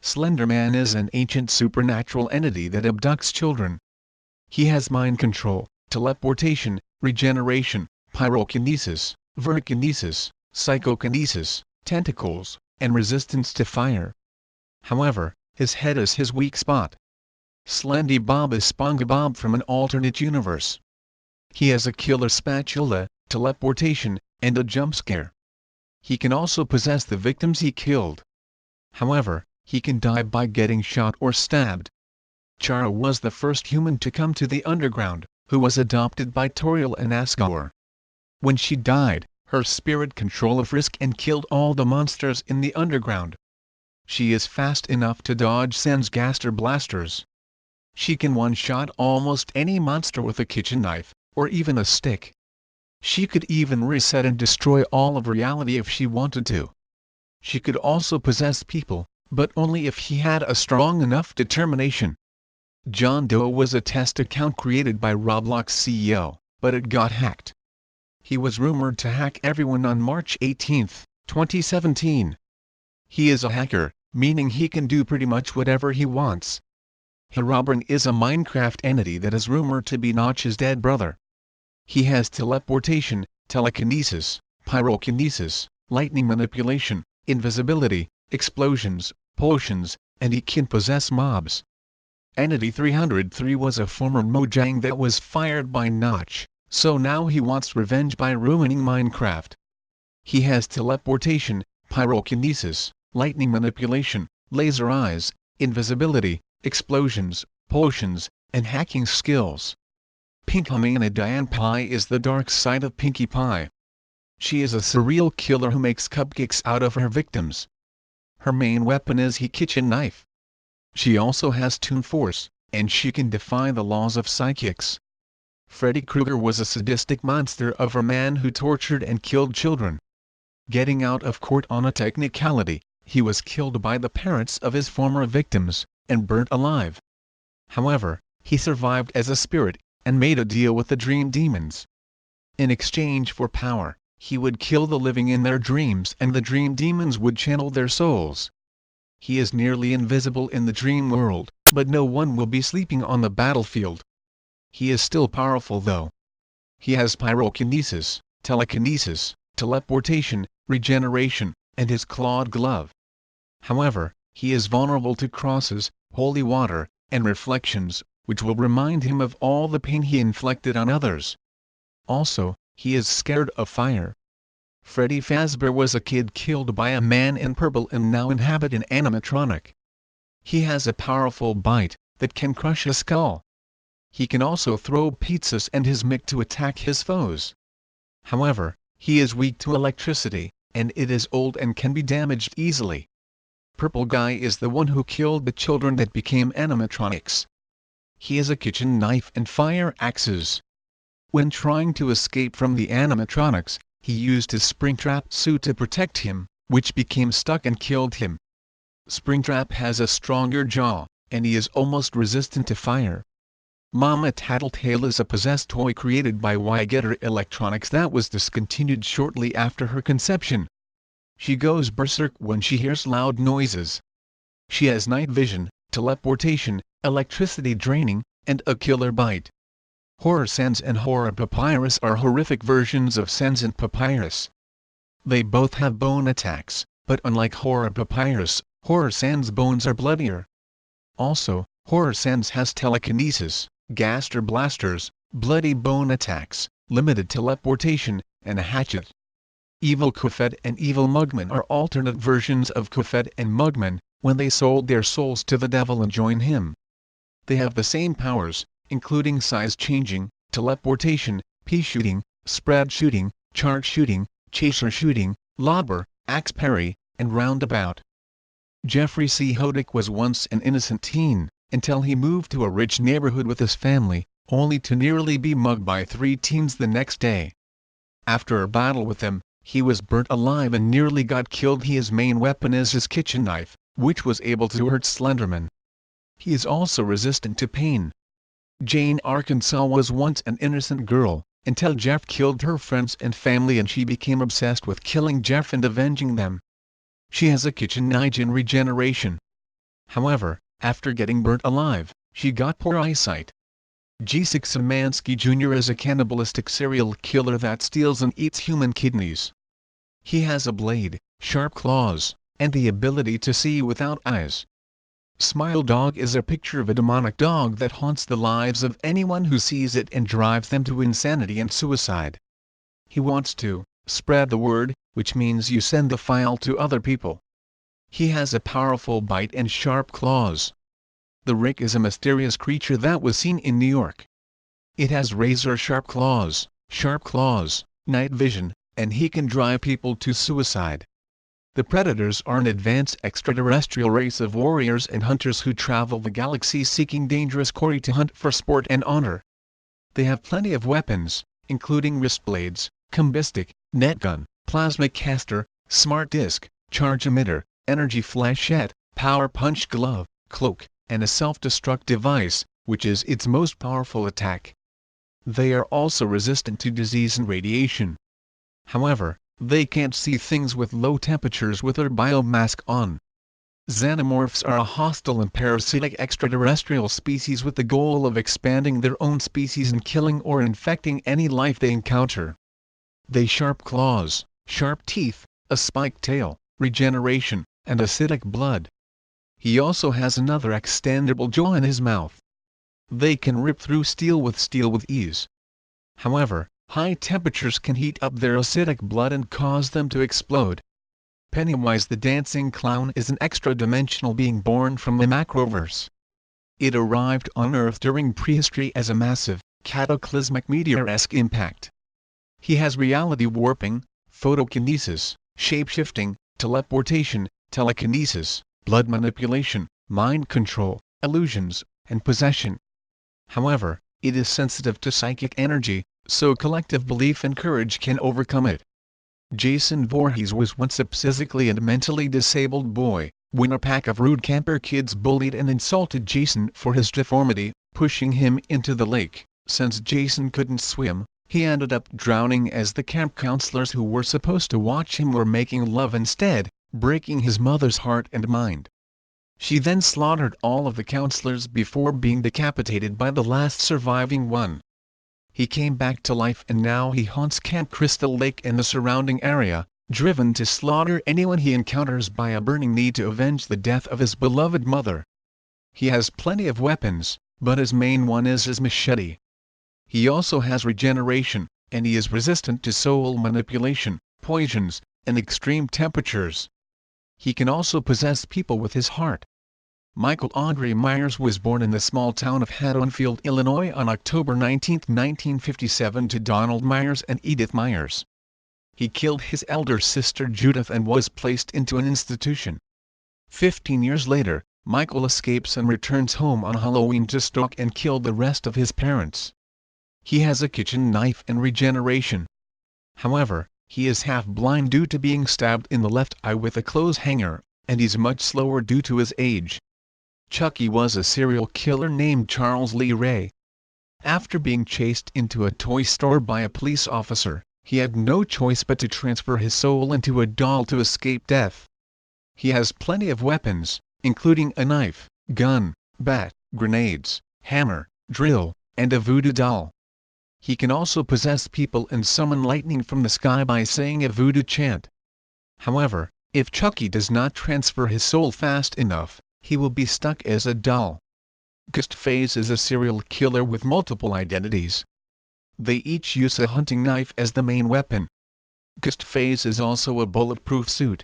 Slenderman is an ancient supernatural entity that abducts children. He has mind control, teleportation, regeneration, pyrokinesis, vertikinesis, psychokinesis, tentacles, and resistance to fire. However, his head is his weak spot. Slendy Bob is SpongeBob from an alternate universe. He has a killer spatula, teleportation, and a jump scare. He can also possess the victims he killed. However, he can die by getting shot or stabbed. Chara was the first human to come to the underground, who was adopted by Toriel and Asgore. When she died, her spirit controlled Frisk and killed all the monsters in the underground. She is fast enough to dodge Sans Gaster blasters. She can one-shot almost any monster with a kitchen knife, or even a stick. She could even reset and destroy all of reality if she wanted to. She could also possess people, but only if he had a strong enough determination. John Doe was a test account created by Roblox CEO, but it got hacked. He was rumored to hack everyone on March 18, 2017. He is a hacker, meaning he can do pretty much whatever he wants. HrJr is a Minecraft entity that is rumored to be Notch's dead brother. He has teleportation, telekinesis, pyrokinesis, lightning manipulation, invisibility, explosions, potions, and he can possess mobs. Entity 303 was a former Mojang that was fired by Notch, so now he wants revenge by ruining Minecraft. He has teleportation, pyrokinesis, lightning manipulation, laser eyes, invisibility, explosions, potions, and hacking skills. Pink Diane Pie is the dark side of Pinkie Pie. She is a serial killer who makes cupcakes out of her victims. Her main weapon is her kitchen knife. She also has Toon Force, and she can defy the laws of psychics. Freddy Krueger was a sadistic monster of a man who tortured and killed children. Getting out of court on a technicality, he was killed by the parents of his former victims, and burnt alive. However, he survived as a spirit, and made a deal with the dream demons. In exchange for power, he would kill the living in their dreams and the dream demons would channel their souls. He is nearly invisible in the dream world, but no one will be sleeping on the battlefield. He is still powerful though. He has pyrokinesis, telekinesis, teleportation, regeneration, and his clawed glove. However, he is vulnerable to crosses, holy water, and reflections, which will remind him of all the pain he inflicted on others. Also, he is scared of fire. Freddy Fazbear was a kid killed by a man in purple and now inhabit an animatronic. He has a powerful bite that can crush a skull. He can also throw pizzas and his mic to attack his foes. However, he is weak to electricity, and it is old and can be damaged easily. Purple Guy is the one who killed the children that became animatronics. He has a kitchen knife and fire axes. When trying to escape from the animatronics, he used his Springtrap suit to protect him, which became stuck and killed him. Springtrap has a stronger jaw, and he is almost resistant to fire. Mama Tattletale is a possessed toy created by HrJr Electronics that was discontinued shortly after her conception. She goes berserk when she hears loud noises. She has night vision, teleportation, electricity draining, and a killer bite. Horror Sans and Horror Papyrus are horrific versions of Sans and Papyrus. They both have bone attacks, but unlike Horror Papyrus, Horror Sans bones are bloodier. Also, Horror Sans has telekinesis, gaster blasters, bloody bone attacks, limited teleportation, and a hatchet. Evil Colvet and Evil Mugman are alternate versions of Colvet and Mugman, when they sold their souls to the devil and join him. They have the same powers, including size changing, teleportation, pea shooting, spread shooting, charge shooting, chaser shooting, lobber, axe parry, and roundabout. Jeffrey C. Hodick was once an innocent teen, until he moved to a rich neighborhood with his family, only to nearly be mugged by 3 teens the next day. After a battle with them, he was burnt alive and nearly got killed. His main weapon is his kitchen knife, which was able to hurt Slenderman. He is also resistant to pain. Jane Arkansas was once an innocent girl, until Jeff killed her friends and family and she became obsessed with killing Jeff and avenging them. She has a kitchen knife and regeneration. However, after getting burnt alive, she got poor eyesight. J.6 Szymanski Jr. is a cannibalistic serial killer that steals and eats human kidneys. He has a blade, sharp claws, and the ability to see without eyes. Smile Dog is a picture of a demonic dog that haunts the lives of anyone who sees it and drives them to insanity and suicide. He wants to spread the word, which means you send the file to other people. He has a powerful bite and sharp claws. The Rick is a mysterious creature that was seen in New York. It has razor-sharp claws, night vision, and he can drive people to suicide. The Predators are an advanced extraterrestrial race of warriors and hunters who travel the galaxy seeking dangerous quarry to hunt for sport and honor. They have plenty of weapons, including wrist blades, combistic, net gun, plasma caster, smart disc, charge emitter, energy flashette, power punch glove, cloak, and a self-destruct device, which is its most powerful attack. They are also resistant to disease and radiation. However, they can't see things with low temperatures with their biomask on. Xenomorphs are a hostile and parasitic extraterrestrial species with the goal of expanding their own species and killing or infecting any life they encounter. They sharp claws, sharp teeth, a spiked tail, regeneration, and acidic blood. He also has another extendable jaw in his mouth. They can rip through steel with ease. However, high temperatures can heat up their acidic blood and cause them to explode. Pennywise the Dancing Clown is an extra-dimensional being born from the Macroverse. It arrived on Earth during prehistory as a massive, cataclysmic meteor-esque impact. He has reality warping, photokinesis, shape-shifting, teleportation, telekinesis, blood manipulation, mind control, illusions, and possession. However, it is sensitive to psychic energy, so collective belief and courage can overcome it. Jason Voorhees was once a physically and mentally disabled boy, when a pack of rude camper kids bullied and insulted Jason for his deformity, pushing him into the lake. Since Jason couldn't swim, he ended up drowning as the camp counselors who were supposed to watch him were making love instead, breaking his mother's heart and mind. She then slaughtered all of the counselors before being decapitated by the last surviving one. He came back to life and now he haunts Camp Crystal Lake and the surrounding area, driven to slaughter anyone he encounters by a burning need to avenge the death of his beloved mother. He has plenty of weapons, but his main one is his machete. He also has regeneration, and he is resistant to soul manipulation, poisons, and extreme temperatures. He can also possess people with his heart. Michael Audrey Myers was born in the small town of Haddonfield, Illinois on October 19, 1957 to Donald Myers and Edith Myers. He killed his elder sister Judith and was placed into an institution. 15 years later, Michael escapes and returns home on Halloween to stalk and kill the rest of his parents. He has a kitchen knife and regeneration. However, he is half-blind due to being stabbed in the left eye with a clothes hanger, and he's much slower due to his age. Chucky was a serial killer named Charles Lee Ray. After being chased into a toy store by a police officer, he had no choice but to transfer his soul into a doll to escape death. He has plenty of weapons, including a knife, gun, bat, grenades, hammer, drill, and a voodoo doll. He can also possess people and summon lightning from the sky by saying a voodoo chant. However, if Chucky does not transfer his soul fast enough, he will be stuck as a doll. Ghostface is a serial killer with multiple identities. They each use a hunting knife as the main weapon. Ghostface is also a bulletproof suit.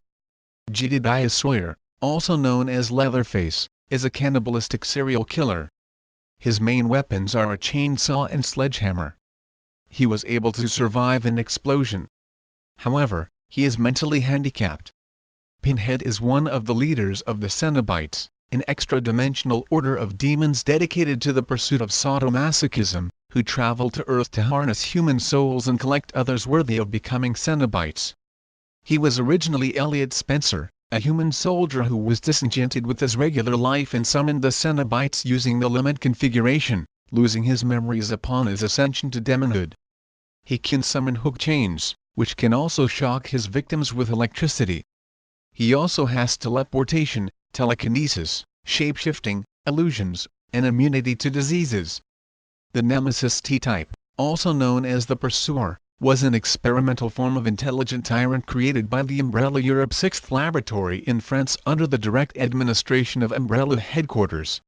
Jedediah Sawyer, also known as Leatherface, is a cannibalistic serial killer. His main weapons are a chainsaw and sledgehammer. He was able to survive an explosion. However, he is mentally handicapped. Pinhead is one of the leaders of the Cenobites, an extra-dimensional order of demons dedicated to the pursuit of sadomasochism, who travel to Earth to harness human souls and collect others worthy of becoming Cenobites. He was originally Elliot Spencer, a human soldier who was disenchanted with his regular life and summoned the Cenobites using the limit configuration, losing his memories upon his ascension to demonhood. He can summon hook chains, which can also shock his victims with electricity. He also has teleportation, telekinesis, shapeshifting, illusions, and immunity to diseases. The Nemesis T-type, also known as the Pursuer, was an experimental form of intelligent tyrant created by the Umbrella Europe 6th Laboratory in France under the direct administration of Umbrella headquarters.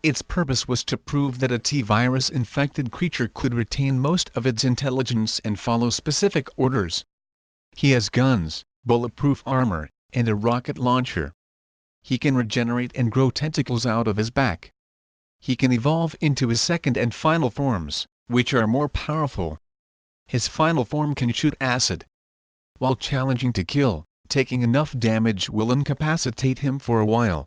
Its purpose was to prove that a T-virus-infected creature could retain most of its intelligence and follow specific orders. He has guns, bulletproof armor, and a rocket launcher. He can regenerate and grow tentacles out of his back. He can evolve into his second and final forms, which are more powerful. His final form can shoot acid. While challenging to kill, taking enough damage will incapacitate him for a while,